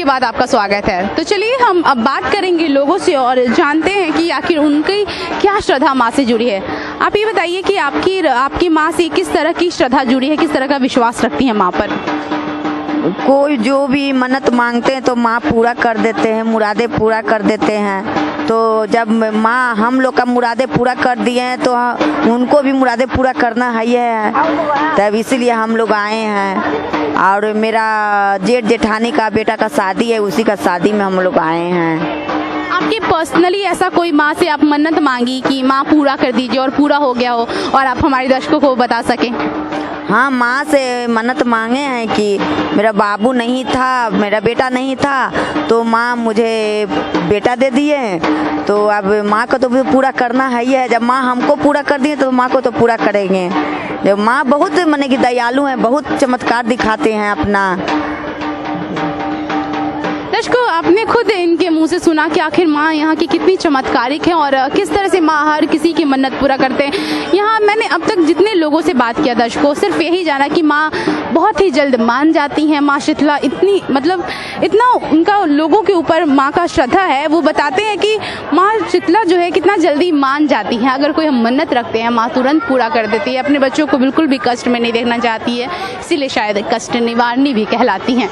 बाद आपका स्वागत है। तो चलिए हम अब बात करेंगे लोगों से और जानते हैं कि आखिर उनकी क्या श्रद्धा माँ से जुड़ी है। आप ये बताइए कि आपकी माँ से किस तरह की श्रद्धा जुड़ी है, किस तरह का विश्वास रखती हैं माँ पर? कोई जो भी मन्नत मांगते हैं तो माँ पूरा कर देते हैं, मुरादे पूरा कर देते हैं। तो जब माँ हम लोग का मुरादे पूरा कर दिए हैं तो उनको भी मुरादे पूरा करना है तब इसीलिए हम लोग आए हैं। और मेरा जेठ जेठानी का बेटा का शादी है, उसी का शादी में हम लोग आए हैं। आपके पर्सनली ऐसा कोई माँ से आप मन्नत मांगी कि माँ पूरा कर दीजिए और पूरा हो गया हो और आप हमारे दर्शकों को बता सकें? हाँ, माँ से मन्नत मांगे हैं कि मेरा बाबू नहीं था, मेरा बेटा नहीं था, तो माँ मुझे बेटा दे दिए। तो अब माँ को तो पूरा करना है। जब माँ हमको पूरा कर दिए तो माँ को तो पूरा करेंगे। जब माँ बहुत माने कि दयालु हैं, बहुत चमत्कार दिखाते हैं अपना। दर्शकों, आपने खुद इनके मुंह से सुना कि आखिर माँ यहाँ की कितनी चमत्कारिक है और किस तरह से माँ हर किसी की मन्नत पूरा करते हैं। यहाँ मैंने अब तक जितने लोगों से बात किया दर्शकों, सिर्फ यही जाना कि माँ बहुत ही जल्द मान जाती हैं। माँ शीतला इतना उनका लोगों के ऊपर माँ का श्रद्धा है। वो बताते हैं कि माँ शीतला जो है कितना जल्दी मान जाती है। अगर कोई हम मन्नत रखते हैं माँ तुरंत पूरा कर देती है। अपने बच्चों को बिल्कुल भी कष्ट में नहीं देखना चाहती है, इसीलिए शायद कष्ट निवारणी भी कहलाती हैं।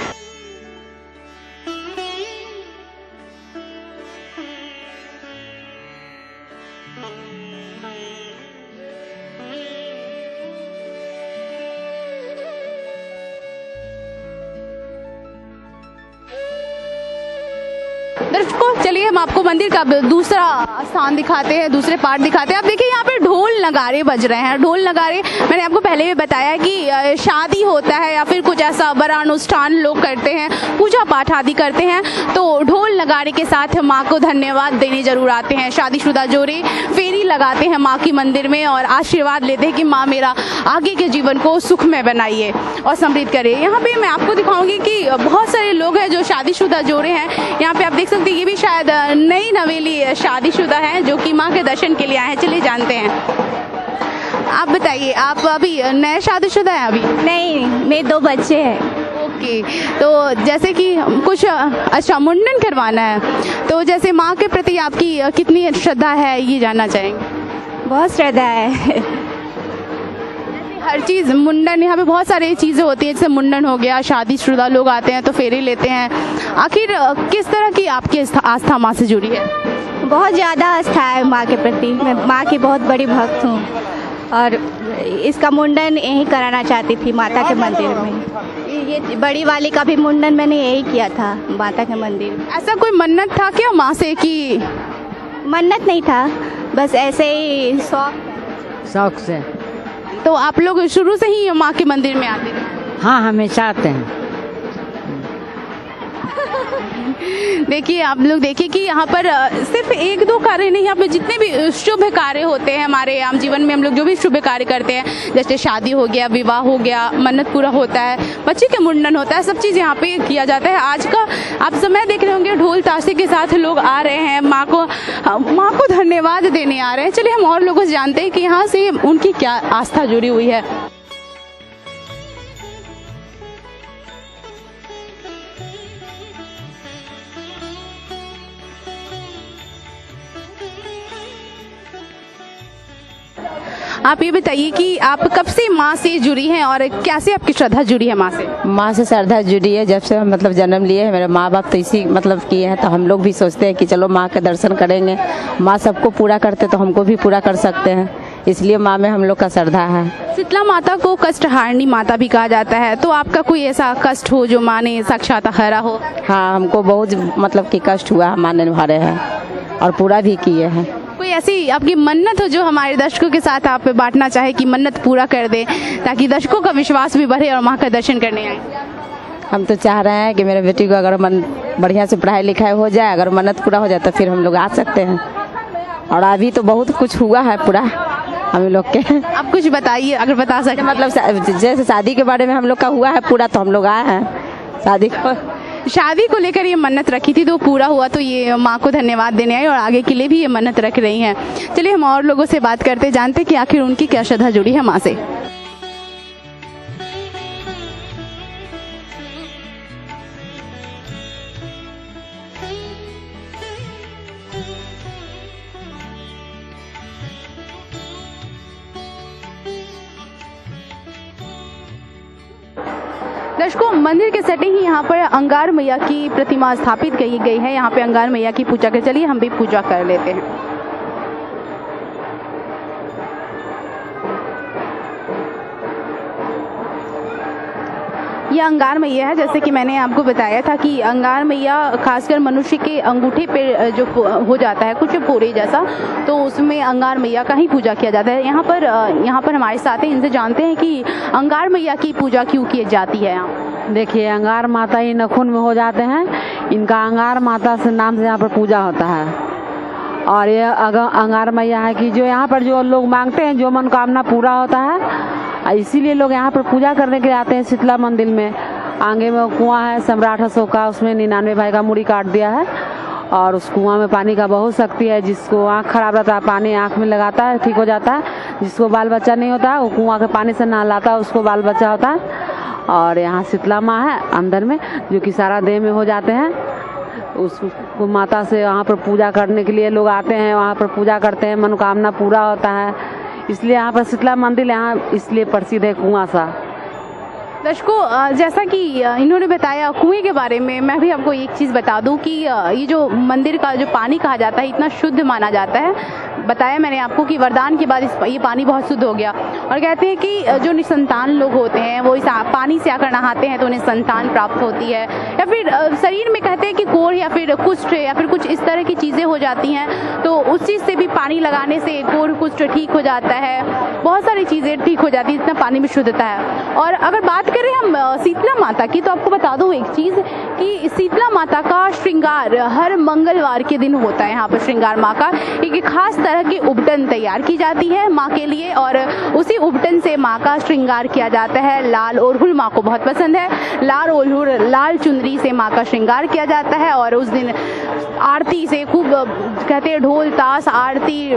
दर्शकों, चलिए हम आपको मंदिर का दूसरा स्थान दिखाते हैं, दूसरे पार्ट दिखाते हैं। आप देखिए यहाँ पे ढोल नगाड़े बज रहे हैं। ढोल नगाड़े मैंने आपको पहले भी बताया कि शादी होता है या फिर कुछ ऐसा बड़ा अनुष्ठान लोग करते हैं, पूजा पाठ आदि करते हैं, तो ढोल नगाड़े के साथ माँ को धन्यवाद देने जरूर आते हैं। शादीशुदा जोड़े फेरी लगाते हैं माँ की मंदिर में और आशीर्वाद लेते हैं कि माँ मेरा आगे के जीवन को सुखमय बनाइए और समृद्ध करे। यहाँ पे मैं आपको दिखाऊंगी कि बहुत सारे लोग हैं जो शादीशुदा जोड़े हैं। यहाँ पे आप देख सकते हैं ये भी शायद नई नवेली शादीशुदा हैं जो कि माँ के दर्शन के लिए आए हैं। चलिए जानते हैं। आप बताइए, आप अभी नए शादीशुदा हैं? अभी नहीं, मेरे 2 बच्चे हैं। ओके, तो जैसे कि कुछ अच्छा मुंडन करवाना है, तो जैसे माँ के प्रति आपकी कितनी श्रद्धा है ये जानना चाहेंगे? बहुत श्रद्धा है। हर चीज़ मुंडन, यहाँ पे बहुत सारी चीज़ें होती हैं, जैसे मुंडन हो गया, शादीशुदा लोग आते हैं तो फेरे लेते हैं। आखिर किस तरह की आपकी आस्था माँ से जुड़ी है? बहुत ज़्यादा आस्था है माँ के प्रति। मैं माँ की बहुत बड़ी भक्त हूँ और इसका मुंडन यहीं कराना चाहती थी माता के मंदिर में। ये बड़ी वाली का भी मुंडन मैंने यही किया था माता के मंदिर में। ऐसा कोई मन्नत था क्या माँ से? कि मन्नत नहीं था, बस ऐसे ही शौक से। तो आप लोग शुरू से ही माँ के मंदिर में आते हैं? हाँ, हमेशा आते हैं। देखिए आप लोग देखिए कि यहाँ पर सिर्फ 1-2 कार्य नहीं, यहाँ पे जितने भी शुभ कार्य होते हैं हमारे आम जीवन में, हम लोग जो भी शुभ कार्य करते हैं, जैसे शादी हो गया, विवाह हो गया, मन्नत पूरा होता है, बच्चे के मुंडन होता है, सब चीज़ यहाँ पे किया जाता है। आज का आप समय देख रहे होंगे, ढोल ताशे के साथ लोग आ रहे हैं, माँ को धन्यवाद देने आ रहे हैं। चलिए हम और लोगों से जानते हैं कि यहाँ से उनकी क्या आस्था जुड़ी हुई है। आप ये बताइए कि आप कब से माँ से जुड़ी हैं और कैसे आपकी श्रद्धा जुड़ी है माँ से? माँ से श्रद्धा जुड़ी है जब से हम जन्म लिए हैं। मेरे माँ बाप तो इसी किए हैं, तो हम लोग भी सोचते हैं कि चलो माँ के दर्शन करेंगे। माँ सबको पूरा करते तो हमको भी पूरा कर सकते हैं, इसलिए माँ में हम लोग का श्रद्धा है। शीतला माता को कष्टहारिणी माता भी कहा जाता है, तो आपका कोई ऐसा कष्ट हो जो माँ ने साक्षात हरा हो? हाँ, हमको बहुत कि कष्ट हुआ, माँ ने हरे हैं और पूरा भी किए हैं। कोई ऐसी आपकी मन्नत हो जो हमारे दर्शकों के साथ आप बांटना चाहे कि मन्नत पूरा कर दे, ताकि दर्शकों का विश्वास भी बढ़े और माँ का दर्शन करने आए? हम तो चाह रहे हैं कि मेरे बेटी को अगर बढ़िया से पढ़ाई लिखाई हो जाए, अगर मन्नत पूरा हो जाए तो फिर हम लोग आ सकते हैं। और अभी तो बहुत कुछ हुआ है पूरा हम लोग के। आप कुछ बताइए अगर बता सके। जैसे शादी के बारे में हम लोग का हुआ है पूरा, तो हम लोग आए हैं। शादी को लेकर ये मन्नत रखी थी तो पूरा हुआ, तो ये माँ को धन्यवाद देने आई और आगे के लिए भी ये मन्नत रख रही हैं। चलिए हम और लोगों से बात करते, जानते कि आखिर उनकी क्या श्रद्धा जुड़ी है माँ से। दर्शकों, मंदिर के सेटिंग ही यहाँ पर अंगार मैया की प्रतिमा स्थापित की गई है। यहाँ पे अंगार मैया की पूजा कर, चलिए हम भी पूजा कर लेते हैं। यह अंगार मैया है। जैसे कि मैंने आपको बताया था कि अंगार मैया खासकर मनुष्य के अंगूठे पे जो हो जाता है कुछ पोरे जैसा, तो उसमें अंगार मैया का ही पूजा किया जाता है। यहाँ पर हमारे साथ हैं, इनसे जानते हैं कि अंगार मैया की पूजा क्यों की जाती है। यहाँ देखिए, अंगार माता ही नखुन में हो जाते हैं, इनका अंगार माता से नाम से यहाँ पर पूजा होता है। और ये अंगार मैया है कि जो यहाँ पर जो लोग मांगते हैं, जो मनोकामना पूरा होता है, इसीलिए लोग यहाँ पर पूजा करने के लिए आते हैं। शीतला मंदिर में आगे में कुआं है सम्राट अशोक का, उसमें 99 भाई का मूड़ी काट दिया है और उस कुआं में पानी का बहुत शक्ति है। जिसको आँख खराब रहता है पानी आँख में लगाता है, ठीक हो जाता है। जिसको बाल बच्चा नहीं होता है वो कुआं के पानी से नहलाता है, उसको बाल बच्चा होता है। और यहाँ शीतला माँ है अंदर में, जो कि सारा देह में हो जाते हैं। उसको माता से वहाँ पर पूजा करने के लिए लोग आते हैं, वहाँ पर पूजा करते हैं, मनोकामना पूरा होता है। इसलिए यहाँ पर शीतला मंदिर यहाँ इसलिए प्रसिद्ध है कुआं सा। दर्शकों, जैसा कि इन्होंने बताया कुएं के बारे में, मैं भी आपको एक चीज़ बता दूं कि ये जो मंदिर का जो पानी कहा जाता है इतना शुद्ध माना जाता है। बताया मैंने आपको कि वरदान के बाद ये पानी बहुत शुद्ध हो गया। और कहते हैं कि जो निसंतान लोग होते हैं वो इस पानी से आकर नहाते हैं तो उन्हें संतान प्राप्त होती है। या फिर शरीर में कहते हैं कि कोढ़ या फिर कुष्ठ या फिर कुछ इस तरह की चीज़ें हो जाती हैं, तो उस चीज़ से भी पानी लगाने से कोढ़ कुष्ठ ठीक हो जाता है। बहुत सारी चीज़ें ठीक हो जाती है, इतना पानी में शुद्धता है। और अगर बात करें हम शीतला माता की, तो आपको बता दूं एक चीज़ कि शीतला माता का श्रृंगार हर मंगलवार के दिन होता है। यहाँ पर श्रृंगार माँ का एक खास तरह की उपटन तैयार की जाती है माँ के लिए, और उसी उपटन से माँ का श्रृंगार किया जाता है। लाल ओढ़हुल माँ को बहुत पसंद है, लाल ओढ़हुल लाल चुनरी से माँ का श्रृंगार किया जाता है। और उस दिन आरती से खूब कहते हैं ढोल ताश आरती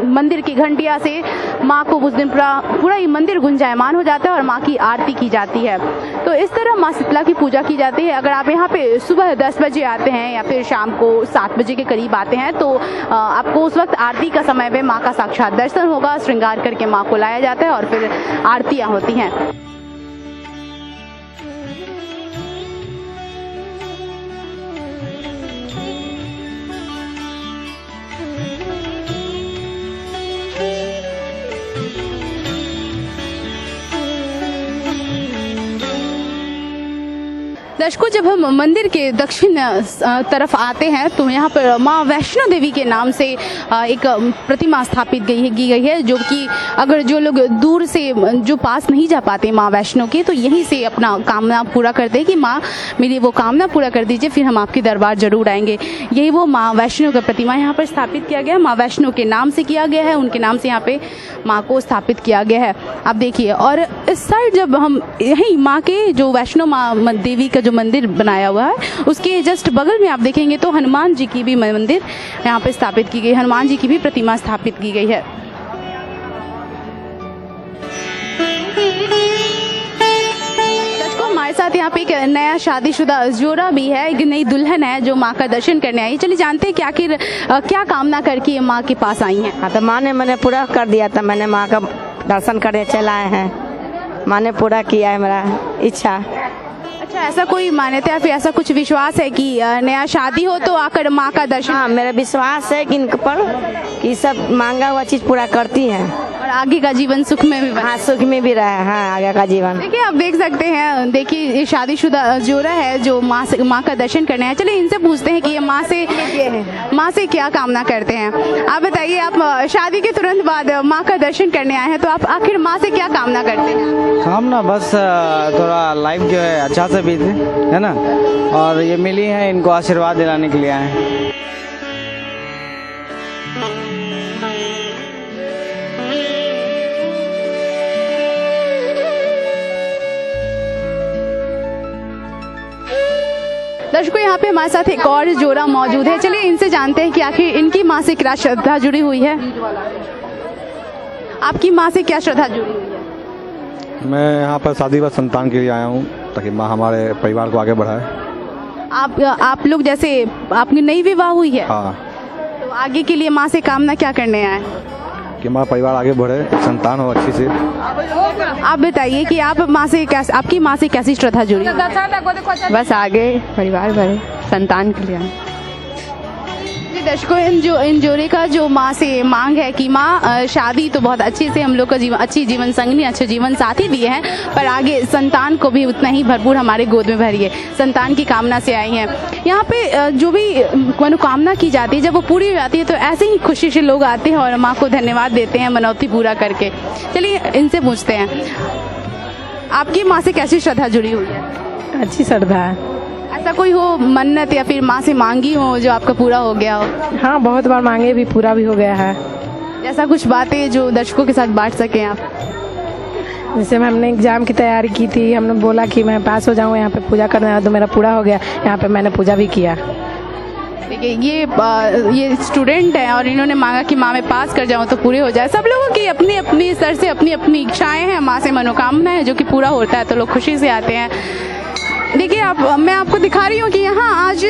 मंदिर की घंटिया से माँ को उस दिन पूरा ये मंदिर गुंजायमान हो जाता है और माँ की आरती की जाती है। तो इस तरह माँ शीतला की पूजा की जाती है। अगर आप यहाँ पे सुबह 10 बजे आते हैं या फिर शाम को 7 बजे के करीब आते हैं तो आपको उस वक्त आरती का समय में माँ का साक्षात दर्शन होगा। श्रृंगार करके माँ को लाया जाता है और फिर आरतियाँ होती हैं। दर्शकों, जब हम मंदिर के दक्षिण तरफ आते हैं तो यहाँ पर माँ वैष्णो देवी के नाम से एक प्रतिमा स्थापित की गई है, जो कि अगर जो लोग दूर से जो पास नहीं जा पाते माँ वैष्णो के, तो यहीं से अपना कामना पूरा करते हैं कि माँ मेरी वो कामना पूरा कर दीजिए, फिर हम आपके दरबार जरूर आएंगे। यही वो माँ वैष्णो का प्रतिमा यहाँ पर स्थापित किया गया है। माँ वैष्णो के नाम से किया गया है, उनके नाम से यहाँ पे माँ को स्थापित किया गया है, आप देखिए। और इस साइड जब हम यहीं माँ के जो वैष्णो माँ देवी का मंदिर बनाया हुआ है उसके जस्ट बगल में आप देखेंगे तो हनुमान जी की भी मंदिर यहाँ पे स्थापित की गई, हनुमान जी की भी प्रतिमा स्थापित की गई है। दर्शकों, हमारे साथ यहाँ पे एक नया शादीशुदा जोड़ा भी है, एक नई दुल्हन है जो माँ का दर्शन करने आई। चलिए जानते हैं कि आखिर क्या कामना करके माँ के पास आई हैं। हाँ, तो माँ ने मैंने पूरा कर दिया था। मैंने माँ का दर्शन करने चला आए हैं, माँ ने पूरा किया है मेरा इच्छा। अच्छा, ऐसा कोई मान्यता या फिर ऐसा कुछ विश्वास है कि नया शादी हो तो आकर माँ का दर्शन? हाँ, मेरा विश्वास है कि इन पर कि सब मांगा हुआ चीज पूरा करती हैं और आगे का जीवन सुख में भी बने। हाँ, सुख में भी रहे। हाँ, आगे का जीवन। देखिए, आप देख सकते हैं, देखिए ये शादीशुदा जोड़ा है जो माँ का दर्शन करने आए। चलिए इनसे पूछते हैं कि ये माँ से क्या कामना करते हैं। आप बताइए, आप शादी के तुरंत बाद माँ का दर्शन करने आए हैं तो आप आखिर माँ से क्या कामना करते हैं? कामना बस थोड़ा लाइफ जो है अच्छा से बीते, है ना, और ये मिली है, इनको आशीर्वाद दिलाने के लिए आए हैं। दर्शकों, यहाँ पे हमारे साथ एक और जोड़ा मौजूद है। चलिए इनसे जानते हैं कि आखिर इनकी माँ से क्या श्रद्धा जुड़ी हुई है। आपकी माँ से क्या श्रद्धा जुड़ी हुई है? मैं यहाँ पर शादी व संतान के लिए आया हूँ ताकि माँ हमारे परिवार को आगे बढ़ाए। आप लोग जैसे आपकी नई विवाह हुई है? हाँ। तो आगे के लिए माँ से कामना क्या करने आए? कि हमारा परिवार आगे बढ़े, संतान हो अच्छी से। आप बताइए कि आप माँ से कैसे, आपकी माँ से कैसी श्रद्धा जुड़ी? बस आगे परिवार बढ़े, संतान के लिए। जी दर्शकों, इन जोड़े का जो माँ से मांग है कि माँ शादी तो बहुत अच्छे से हम लोग का जीवन, अच्छी जीवन संगनी, अच्छे जीवन साथी दिए हैं, पर आगे संतान को भी उतना ही भरपूर हमारे गोद में भरिए। संतान की कामना से आई हैं। यहाँ पे जो भी मनोकामना की जाती है, जब वो पूरी हो जाती है तो ऐसे ही खुशी से लोग आते हैं और माँ को धन्यवाद देते हैं मनौती पूरा करके। चलिए इनसे पूछते हैं, आपकी माँ से कैसी श्रद्धा जुड़ी हुई है? अच्छी श्रद्धा है। ऐसा कोई हो मन्नत या फिर माँ से मांगी हो जो आपका पूरा हो गया हो? हाँ, बहुत बार मांगे भी, पूरा भी हो गया है। जैसा कुछ बातें जो दर्शकों के साथ बांट सकें आप? जैसे हमने एग्जाम की तैयारी की थी, हमने बोला कि मैं पास हो जाऊँ, यहाँ पे पूजा करना है, तो मेरा पूरा हो गया। यहाँ पे मैंने पूजा भी किया। देखिए ये स्टूडेंट है और इन्होंने मांगा कि माँ मैं पास कर जाऊँ तो पूरे हो जाए। सब लोगों की अपनी अपनी स्तर से अपनी अपनी इच्छाएं हैं, माँ से मनोकामना है जो कि पूरा होता है तो लोग खुशी से आते हैं। देखिए मैं आपको दिखा रही हूँ कि यहाँ आज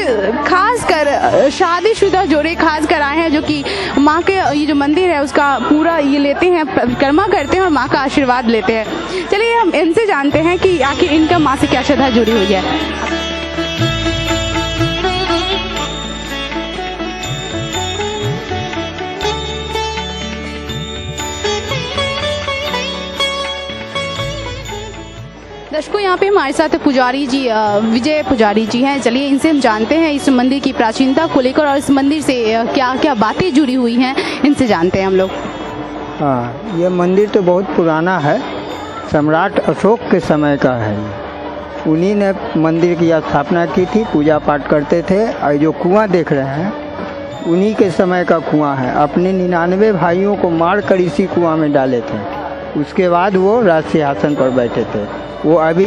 खास कर शादीशुदा जोड़े खास कर आए हैं जो कि माँ के ये जो मंदिर है उसका पूरा ये लेते हैं, परिक्रमा करते हैं और माँ का आशीर्वाद लेते हैं। चलिए हम इनसे जानते हैं कि आखिर इनका माँ से क्या श्रद्धा जुड़ी हुई है। दर्शकों, यहाँ पे हमारे साथ पुजारी जी विजय पुजारी जी हैं। चलिए इनसे हम जानते हैं इस मंदिर की प्राचीनता को लेकर और इस मंदिर से क्या क्या बातें जुड़ी हुई हैं, इनसे जानते हैं हम लोग। हाँ, ये मंदिर तो बहुत पुराना है, सम्राट अशोक के समय का है। उन्हीं ने मंदिर की स्थापना की थी, पूजा पाठ करते थे। और जो कुआं देख रहे हैं उन्हीं के समय का कुआं है। अपने 99 भाइयों को मार कर इसी कुआं में डाले थे। उसके बाद वो राज सिंहासन पर बैठे थे। वो अभी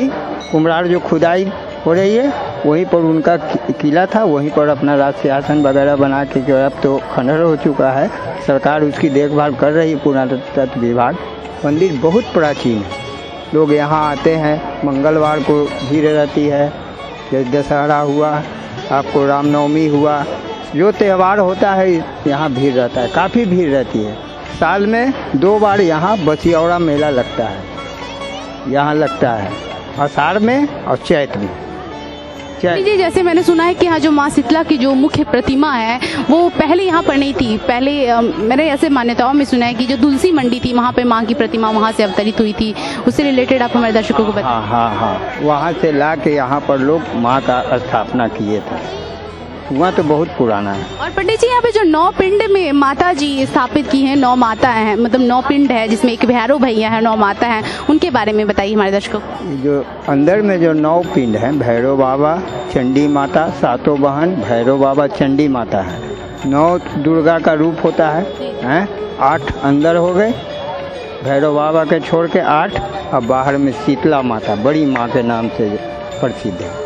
कुम्हरार जो खुदाई हो रही है वहीं पर उनका किला था, वहीं पर अपना राज सिंहासन वगैरह बना के, अब तो खंडहर हो चुका है। सरकार उसकी देखभाल कर रही है, पुरातत्व विभाग। मंदिर बहुत प्राचीन है। लोग यहाँ आते हैं, मंगलवार को भीड़ रहती है। जैसे दशहरा हुआ, आपको रामनवमी हुआ, जो त्यौहार होता है यहाँ भीड़ रहता है, काफ़ी भीड़ रहती है। साल में 2 बार यहाँ बसियौरा मेला लगता है, यहाँ लगता है आषाढ़ में और चैत में। जी, जैसे मैंने सुना है कि यहाँ जो माँ शीतला की जो मुख्य प्रतिमा है वो पहले यहाँ पर नहीं थी। पहले मैंने ऐसे मान्यताओं में सुना है कि जो तुलसी मंडी थी वहाँ पे माँ की प्रतिमा वहाँ से अवतरित हुई थी। उससे रिलेटेड आप हमारे दर्शकों को बताएं। हाँ, वहाँ से ला के यहाँ पर लोग माँ का स्थापना किए थे। वहाँ तो बहुत पुराना है। और पंडित जी, यहाँ पे जो 9 पिंड में माता जी स्थापित की हैं, 9 माता हैं, मतलब 9 पिंड है जिसमें एक भैरव भैया है, 9 माता हैं, उनके बारे में बताइए हमारे दर्शकों को। जो अंदर में जो 9 पिंड हैं, भैरव बाबा, चंडी माता, सातों बहन, भैरव बाबा, चंडी माता है। 9 दुर्गा का रूप होता है। 8 अंदर हो गए, भैरव बाबा के छोड़ के 8, और बाहर में शीतला माता बड़ी माँ के नाम से प्रसिद्ध है।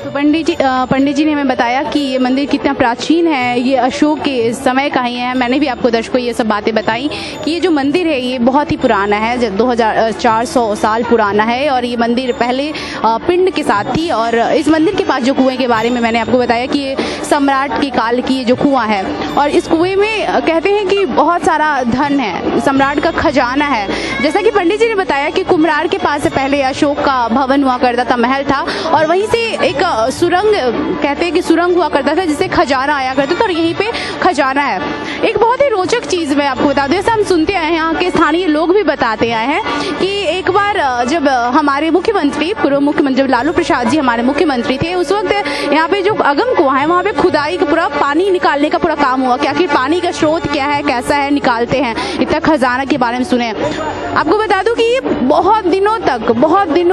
तो पंडित जी ने हमें बताया कि ये मंदिर कितना प्राचीन है, ये अशोक के समय का ही है। मैंने भी आपको दर्शकों ये सब बातें बताई कि ये जो मंदिर है ये बहुत ही पुराना है, 2400 साल पुराना है। और ये मंदिर पहले पिंड के साथ थी। और इस मंदिर के पास जो कुएं के बारे में मैंने आपको बताया कि ये सम्राट के काल की ये जो कुआं है, और इस कुएं में कहते हैं कि बहुत सारा धन है, सम्राट का खजाना है। जैसा कि पंडित जी ने बताया कि कुम्हरार के पास से पहले अशोक का भवन हुआ करता था, महल था, और वहीं से एक सुरंग, कहते हैं कि सुरंग हुआ करता था जिससे खजाना आया करता था, और यहीं पे खजाना है। एक बहुत ही रोचक चीज़ मैं आपको बता दूं, जैसे हम सुनते आए हैं, यहाँ के स्थानीय लोग भी बताते आए हैं कि एक बार जब हमारे मुख्यमंत्री, पूर्व मुख्यमंत्री लालू प्रसाद जी हमारे मुख्यमंत्री थे, उस वक्त यहाँ पे जो अगम कुआं है वहाँ पे खुदाई का पूरा पानी निकालने का पूरा काम हुआ कि आखिर पानी का स्रोत क्या है, कैसा है, निकालते हैं। इतना खजाना के बारे में सुने। आपको बता दूं कि ये बहुत दिनों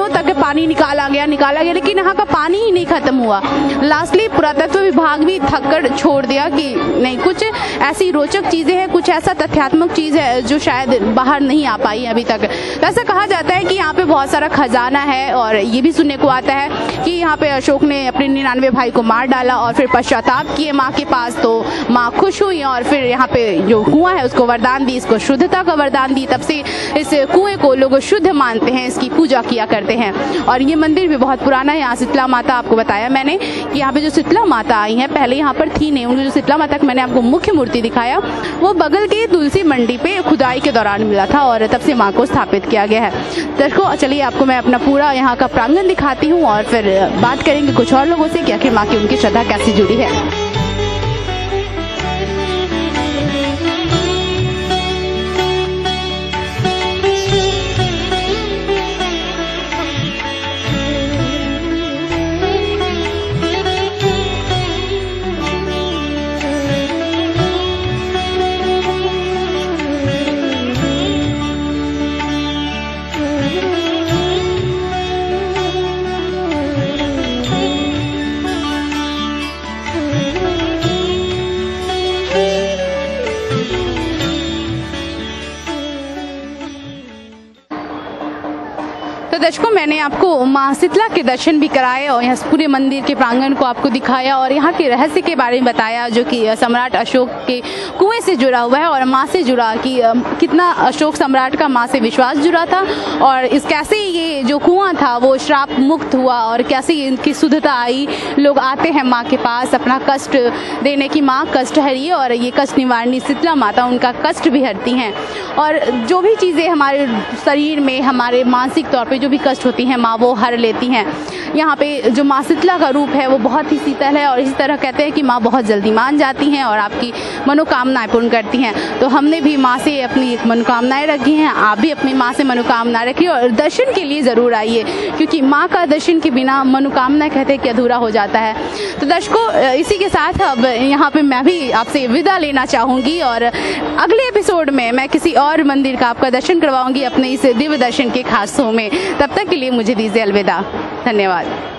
तक पानी निकाला गया, लेकिन यहाँ का पानी ही नहीं खत्म हुआ। लास्टली पुरातत्व विभाग भी थक कर छोड़ दिया कि नहीं, कुछ ऐसी रोचक चीज़ें हैं, कुछ ऐसा तथ्यात्मक चीज़ है जो शायद बाहर नहीं आ पाई अभी तक। तो ऐसा कहा जाता है कि यहाँ पे बहुत सारा खजाना है, और ये भी सुनने को आता है कि यहाँ पे अशोक ने अपने 99 भाई को मार डाला और फिर पश्चाताप किए माँ के पास, तो माँ खुश हुई और फिर यहाँ पे जो कुआं है उसको वरदान दी, इसको शुद्धता का वरदान दी। तब से इस कुएं को लोग शुद्ध मानते हैं, इसकी पूजा किया करते हैं। और ये मंदिर भी बहुत पुराना है। यहाँ शीतला माता आपको बताया मैंने कि यहाँ पे जो शीतला माता आई हैं पहले यहाँ पर थी नहीं, उनको जो शीतला माता का मैंने आपको मुख्य मूर्ति दिखाया वो बगल के तुलसी मंडी पे खुदाई के दौरान मिला था और तब से माँ को स्थापित किया गया है। दर्शकों चलिए आपको मैं अपना पूरा यहाँ का प्रांगण दिखाती हूँ और फिर बात करेंगे कुछ और लोगों से कि आखिर माँ की उनकी श्रद्धा कैसे जुड़ी है। तो दर्शकों मैंने आपको माँ शीतला के दर्शन भी कराए और यहाँ पूरे मंदिर के प्रांगण को आपको दिखाया और यहाँ के रहस्य के बारे में बताया जो कि सम्राट अशोक के कुएं से जुड़ा हुआ है और माँ से जुड़ा कि कितना अशोक सम्राट का माँ से विश्वास जुड़ा था और इस कैसे ये जो कुआं था वो श्राप मुक्त हुआ और कैसे इनकी शुद्धता आई। लोग आते हैं माँ के पास अपना कष्ट देने की माँ कष्ट हरिए और ये कष्ट निवारणी शीतला माता उनका कष्ट भी हरती हैं और जो भी चीज़ें हमारे शरीर में हमारे मानसिक तौर पे जो भी कष्ट होती हैं माँ वो हर लेती हैं। यहाँ पे जो माँ शीतला का रूप है वो बहुत ही शीतल है और इसी तरह कहते हैं कि माँ बहुत जल्दी मान जाती हैं और आपकी मनोकामनाएं पूर्ण करती हैं। तो हमने भी माँ से अपनी मनोकामनाएं रखी हैं, आप भी अपनी माँ से मनोकामना रखिए और दर्शन के लिए ज़रूर आइए क्योंकि माँ का दर्शन के बिना मनोकामना कहते हैं कि अधूरा हो जाता है। तो दर्शकों इसी के साथ अब यहाँ पे मैं भी आपसे विदा लेना चाहूँगी और अगले एपिसोड में मैं किसी और मंदिर का आपका दर्शन करवाऊँगी अपने इस दिव्य दर्शन के खास शो में। तब तक के लिए मुझे दीजिए अलविदा। धन्यवाद।